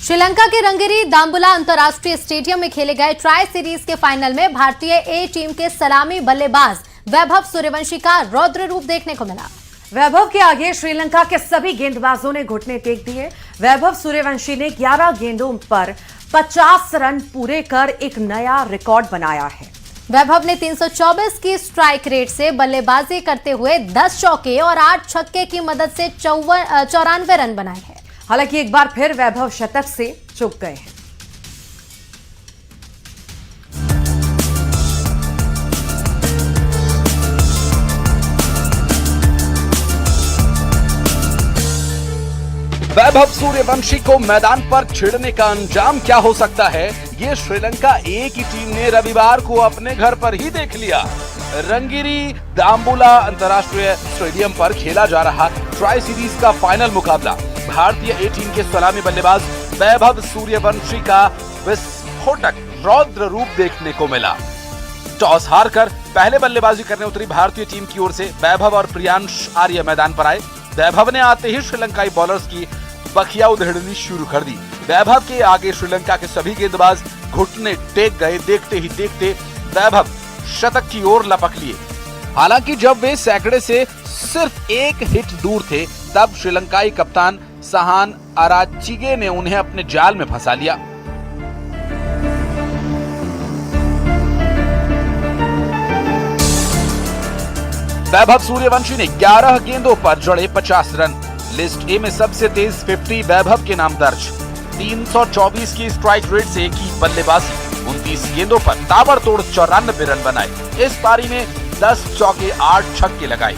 श्रीलंका के रंगिरी दाम्बुला अंतर्राष्ट्रीय स्टेडियम में खेले गए ट्राई सीरीज के फाइनल में भारतीय ए टीम के सलामी बल्लेबाज वैभव सूर्यवंशी का रौद्र रूप देखने को मिला। वैभव के आगे श्रीलंका के सभी गेंदबाजों ने घुटने टेक दिए। वैभव सूर्यवंशी ने 11 गेंदों पर 50 रन पूरे कर एक नया रिकॉर्ड बनाया है। वैभव ने 324 की स्ट्राइक रेट से बल्लेबाजी करते हुए 10 चौके और 8 छक्के की मदद से 94 रन बनाए हैं। हालांकि एक बार फिर वैभव शतक से चूक गए हैं। वैभव सूर्यवंशी को मैदान पर छिड़ने का अंजाम क्या हो सकता है, ये श्रीलंका ए की टीम ने रविवार को अपने घर पर ही देख लिया। रंगिरी दाम्बुला अंतर्राष्ट्रीय स्टेडियम पर खेला जा रहा ट्राई सीरीज का फाइनल मुकाबला भारतीय ए टीम के सलामी बल्लेबाज वैभव सूर्यवंशी का विस्फोटक रौद्र रूप देखने को मिला। टॉस हारकर पहले बल्लेबाजी करने उतरी भारतीय टीम की ओर से वैभव और प्रियांश आर्य मैदान पर आए। वैभव ने आते ही श्रीलंकाई बॉलर्स की बखिया उधेड़नी शुरू कर दी। वैभव के आगे श्रीलंका के सभी गेंदबाज घुटने टेक गए। देखते ही देखते वैभव शतक की ओर लपक लिए। हालांकि जब वे सैकड़े से सिर्फ एक हिट दूर थे, तब श्रीलंकाई कप्तान सहान अराचिगे ने उन्हें अपने जाल में फंसा लिया। वैभव सूर्यवंशी ने 11 गेंदों पर जड़े 50 रन। लिस्ट ए में सबसे तेज 50 वैभव के नाम दर्ज। 324 की स्ट्राइक रेट से की बल्लेबाजी, 29 गेंदों पर ताबड़तोड़ 94 रन बनाए। इस पारी में 10 चौके 8 छक्के लगाए।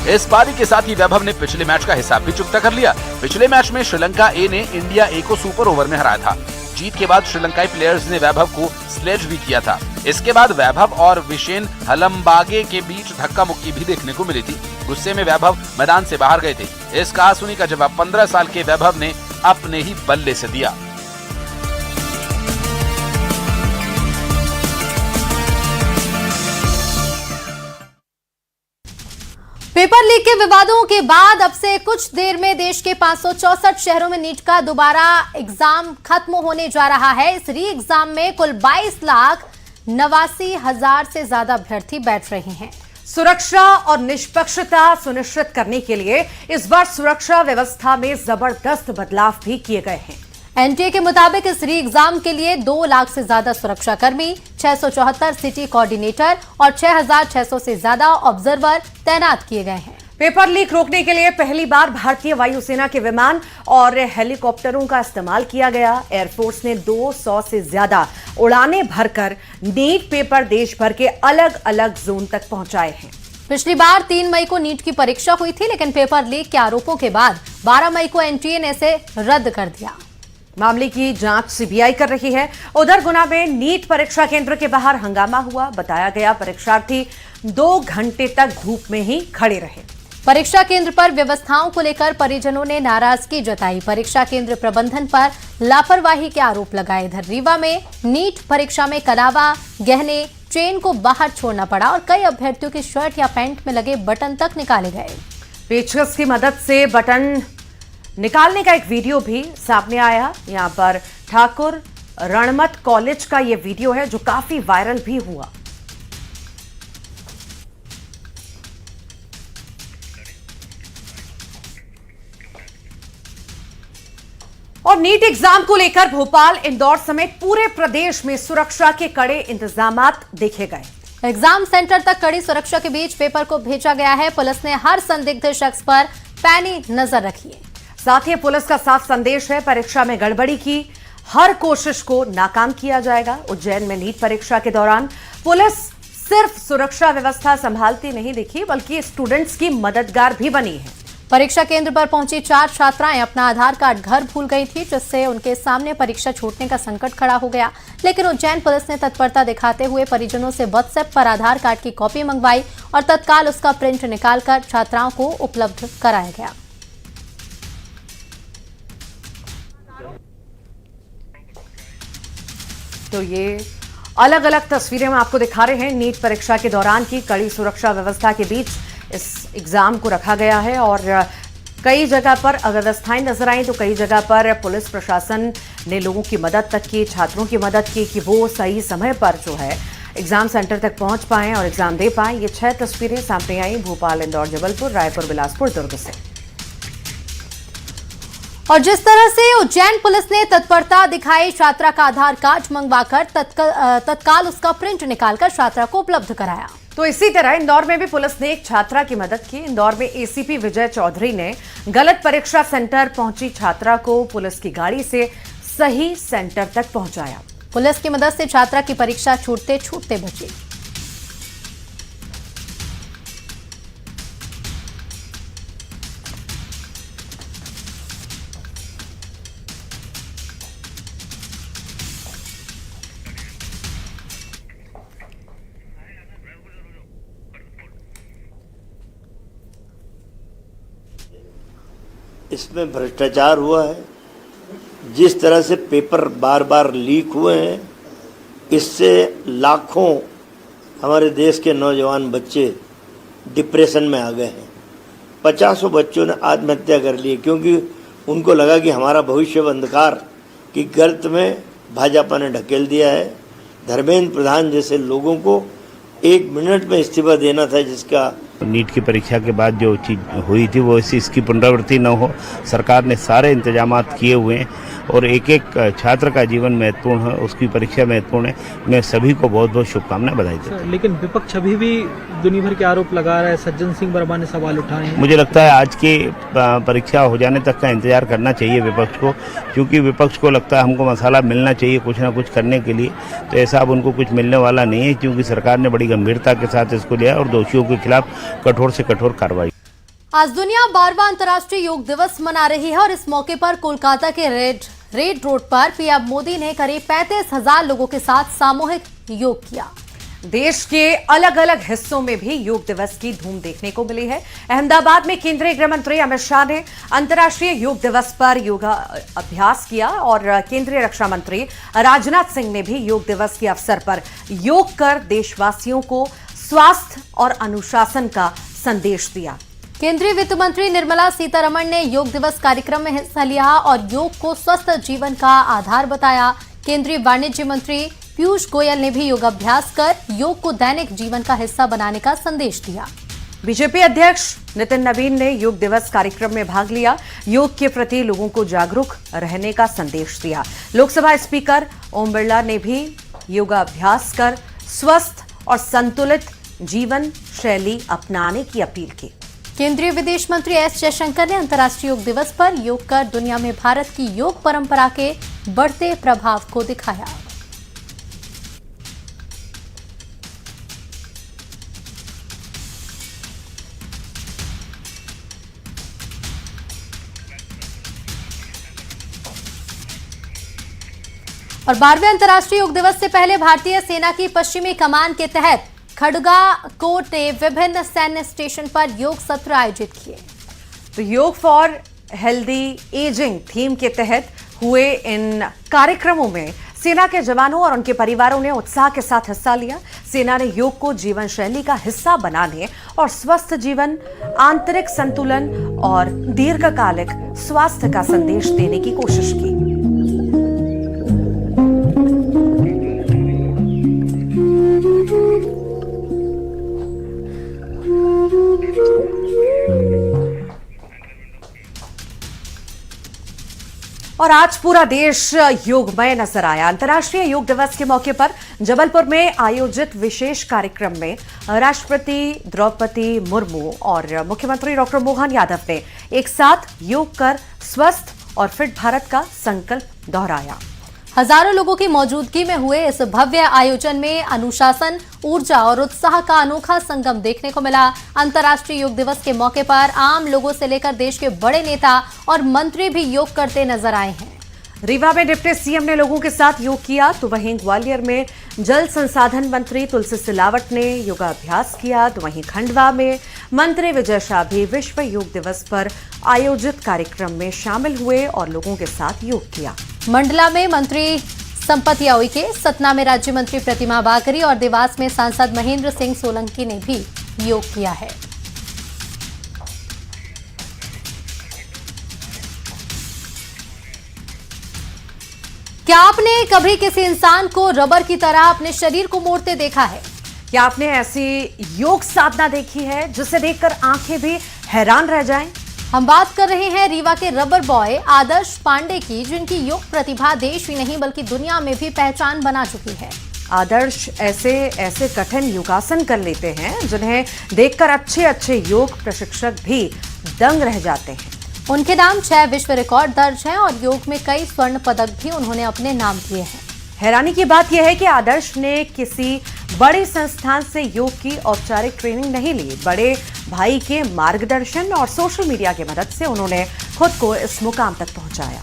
इस पारी के साथ ही वैभव ने पिछले मैच का हिसाब भी चुकता कर लिया। पिछले मैच में श्रीलंका ए ने इंडिया ए को सुपर ओवर में हराया था। जीत के बाद श्रीलंकाई प्लेयर्स ने वैभव को स्लेज भी किया था। इसके बाद वैभव और विशेन हलम्बागे के बीच धक्का मुक्की भी देखने को मिली थी। गुस्से में वैभव मैदान से बाहर गए थे। इस कहासुनी का जवाब 15 साल के वैभव ने अपने ही बल्ले से दिया। पेपर लीक के विवादों के बाद अब से कुछ देर में देश के 564 शहरों में नीट का दोबारा एग्जाम खत्म होने जा रहा है। इस री एग्जाम में कुल 22,89,000 से ज्यादा अभ्यर्थी बैठ रहे हैं। सुरक्षा और निष्पक्षता सुनिश्चित करने के लिए इस बार सुरक्षा व्यवस्था में जबरदस्त बदलाव भी किए गए हैं। एनटीए के मुताबिक इस री एग्जाम के लिए 2 लाख से ज्यादा सुरक्षा कर्मी, 674 सिटी कोऑर्डिनेटर और 6,600 से ज्यादा ऑब्जर्वर तैनात किए गए हैं। पेपर लीक रोकने के लिए पहली बार भारतीय वायुसेना के विमान और हेलीकॉप्टरों का इस्तेमाल किया गया। एयरफोर्स ने 200 से ज्यादा उड़ानें भरकर नीट पेपर देश भर के अलग अलग जोन तक पहुंचाए हैं। पिछली बार 3 मई को नीट की परीक्षा हुई थी, लेकिन पेपर लीक के आरोपों के बाद 12 मई को एनटीए ने इसे रद्द कर दिया। मामले की जांच सीबीआई कर रही है। उधर गुना में नीट परीक्षा केंद्र के बाहर हंगामा हुआ। बताया गया परीक्षार्थी 2 घंटे तक धूप में ही खड़े रहे। परीक्षा केंद्र पर व्यवस्थाओं को लेकर परिजनों ने नाराजगी जताई। परीक्षा केंद्र प्रबंधन पर लापरवाही के आरोप लगाए। इधर रीवा में नीट परीक्षा में कलावा, गहने, चेन को बाहर छोड़ना पड़ा और कई अभ्यर्थियों की शर्ट या पैंट में लगे बटन तक निकाले गए। पेचकस की मदद से बटन निकालने का एक वीडियो भी सामने आया। यहां पर ठाकुर रणमत कॉलेज का यह वीडियो है जो काफी वायरल भी हुआ। और नीट एग्जाम को लेकर भोपाल, इंदौर समेत पूरे प्रदेश में सुरक्षा के कड़े इंतजामात देखे गए। एग्जाम सेंटर तक कड़ी सुरक्षा के बीच पेपर को भेजा गया है। पुलिस ने हर संदिग्ध शख्स पर पैनी नजर रखी है। साथ ही पुलिस का साफ संदेश है, परीक्षा में गड़बड़ी की हर कोशिश को नाकाम किया जाएगा। उज्जैन में नीट परीक्षा के दौरान पुलिस सिर्फ सुरक्षा व्यवस्था संभालती नहीं दिखी, बल्कि स्टूडेंट्स की मददगार भी बनी है। परीक्षा केंद्र पर पहुंची 4 छात्राएं अपना आधार कार्ड घर भूल गई थी, जिससे उनके सामने परीक्षा छूटने का संकट खड़ा हो गया। लेकिन उज्जैन पुलिस ने तत्परता दिखाते हुए परिजनों से व्हाट्सएप पर आधार कार्ड की कॉपी मंगवाई और तत्काल उसका प्रिंट निकालकर छात्राओं को उपलब्ध कराया गया। तो ये अलग अलग तस्वीरें हम आपको दिखा रहे हैं नीट परीक्षा के दौरान की कड़ी सुरक्षा व्यवस्था के बीच इस एग्जाम को रखा गया है और कई जगह पर अव्यवस्थाएं नजर आई तो कई जगह पर पुलिस प्रशासन ने लोगों की मदद तक की, छात्रों की मदद की कि वो सही समय पर जो है एग्जाम सेंटर तक पहुंच पाएं और एग्जाम दे पाएं। ये 6 तस्वीरें सामने आई भोपाल, इंदौर, जबलपुर, रायपुर, बिलासपुर, दुर्ग से। और जिस तरह से उज्जैन पुलिस ने तत्परता दिखाई, छात्रा का आधार कार्ड मंगवाकर तत्काल उसका प्रिंट निकालकर छात्रा को उपलब्ध कराया। तो इसी तरह इंदौर में भी पुलिस ने एक छात्रा की मदद की। इंदौर में एसीपी विजय चौधरी ने गलत परीक्षा सेंटर पहुंची छात्रा को पुलिस की गाड़ी से सही सेंटर तक पहुंचाया। पुलिस की मदद से छात्रा की परीक्षा छूटते छूटते बची। इसमें भ्रष्टाचार हुआ है। जिस तरह से पेपर बार बार लीक हुए हैं, इससे लाखों हमारे देश के नौजवान बच्चे डिप्रेशन में आ गए हैं। 50 बच्चों ने आत्महत्या कर ली क्योंकि उनको लगा कि हमारा भविष्य अंधकार की गर्त में भाजपा ने ढकेल दिया है। धर्मेंद्र प्रधान जैसे लोगों को 1 मिनट में इस्तीफा देना था, जिसका नीट की परीक्षा के बाद जो चीज़ हुई थी वो इसकी पुनरावृत्ति न हो। सरकार ने सारे इंतजाम किए हुए हैं और एक एक छात्र का जीवन महत्वपूर्ण है, उसकी परीक्षा महत्वपूर्ण है। मैं सभी को बहुत बहुत शुभकामनाएं, बधाई देता हूं। लेकिन विपक्ष अभी भी दुनिया भर के आरोप लगा रहा है। सज्जन सिंह वर्मा ने सवाल उठाए हैं। मुझे लगता है आज की परीक्षा हो जाने तक का इंतजार करना चाहिए विपक्ष को, क्योंकि विपक्ष को लगता है हमको मसाला मिलना चाहिए कुछ ना कुछ करने के लिए। तो ऐसा अब उनको कुछ मिलने वाला नहीं है, क्योंकि सरकार ने बड़ी गंभीरता के साथ इसको लिया और दोषियों के खिलाफ कठोर से कठोर कार्रवाई। आज दुनिया 12वां अंतर्राष्ट्रीय योग दिवस मना रही है और इस मौके पर कोलकाता के रेड रोड पर पीएम मोदी ने करीब 35,000 लोगों के साथ सामूहिक योग किया। देश के अलग अलग हिस्सों में भी योग दिवस की धूम देखने को मिली है। अहमदाबाद में केंद्रीय गृह मंत्री अमित शाह ने अंतर्राष्ट्रीय योग दिवस पर योगा अभ्यास किया और केंद्रीय रक्षा मंत्री राजनाथ सिंह ने भी योग दिवस के अवसर पर योग कर देशवासियों को स्वास्थ्य और अनुशासन का संदेश दिया। केंद्रीय वित्त मंत्री निर्मला सीतारमण ने योग दिवस कार्यक्रम में हिस्सा लिया और योग को स्वस्थ जीवन का आधार बताया। केंद्रीय वाणिज्य मंत्री पीयूष गोयल ने भी योगाभ्यास कर योग को दैनिक जीवन का हिस्सा बनाने का संदेश दिया। बीजेपी अध्यक्ष नितिन नवीन ने योग दिवस कार्यक्रम में भाग लिया। योग के प्रति लोगों को जागरूक रहने का संदेश दिया। लोकसभा स्पीकर ओम बिरला ने भी योगाभ्यास कर स्वस्थ और संतुलित जीवन शैली अपनाने की अपील की। केंद्रीय विदेश मंत्री एस जयशंकर ने अंतर्राष्ट्रीय योग दिवस पर योग कर दुनिया में भारत की योग परंपरा के बढ़ते प्रभाव को दिखाया। और 12वें अंतर्राष्ट्रीय योग दिवस से पहले भारतीय सेना की पश्चिमी कमान के तहत खड़गा कोर्ट ने विभिन्न सैन्य स्टेशन पर योग सत्र आयोजित किए। तो योग फॉर हेल्दी एजिंग थीम के तहत हुए इन कार्यक्रमों में सेना के जवानों और उनके परिवारों ने उत्साह के साथ हिस्सा लिया। सेना ने योग को जीवन शैली का हिस्सा बनाने और स्वस्थ जीवन, आंतरिक संतुलन और दीर्घकालिक स्वास्थ्य का संदेश देने की कोशिश की। और आज पूरा देश योगमय नजर आया। अंतर्राष्ट्रीय योग दिवस के मौके पर जबलपुर में आयोजित विशेष कार्यक्रम में राष्ट्रपति द्रौपदी मुर्मू और मुख्यमंत्री डॉक्टर मोहन यादव ने एक साथ योग कर स्वस्थ और फिट भारत का संकल्प दोहराया। हजारों लोगों की मौजूदगी में हुए इस भव्य आयोजन में अनुशासन, ऊर्जा और उत्साह का अनोखा संगम देखने को मिला। अंतर्राष्ट्रीय योग दिवस के मौके पर आम लोगों से लेकर देश के बड़े नेता और मंत्री भी योग करते नजर आए हैं। रीवा में डिप्टी सीएम ने लोगों के साथ योग किया तो वहीं ग्वालियर में जल संसाधन मंत्री तुलसी सिलावट ने योगाभ्यास किया तो वहीं खंडवा में मंत्री विजय शाह भी विश्व योग दिवस पर आयोजित कार्यक्रम में शामिल हुए और लोगों के साथ योग किया। मंडला में मंत्री संपत उइके, सतना में राज्य मंत्री प्रतिमा बाकरी और देवास में सांसद महेंद्र सिंह सोलंकी ने भी योग किया है। क्या आपने कभी किसी इंसान को रबर की तरह अपने शरीर को मोड़ते देखा है? क्या आपने ऐसी योग साधना देखी है जिसे देखकर आंखें भी हैरान रह जाएं? हम बात कर रहे हैं रीवा के रबर बॉय आदर्श पांडे की, जिनकी योग प्रतिभा देश ही नहीं बल्कि दुनिया में भी पहचान बना चुकी है। आदर्श ऐसे कठिन योगासन कर लेते हैं जिन्हें देखकर अच्छे योग प्रशिक्षक भी दंग रह जाते हैं। उनके नाम 6 विश्व रिकॉर्ड दर्ज हैं और योग में कई स्वर्ण पदक भी उन्होंने अपने नाम किए हैं। हैरानी की बात यह है कि आदर्श ने किसी बड़े संस्थान से योग की औपचारिक ट्रेनिंग नहीं ली। बड़े भाई के मार्गदर्शन और सोशल मीडिया की मदद से उन्होंने खुद को इस मुकाम तक पहुंचाया।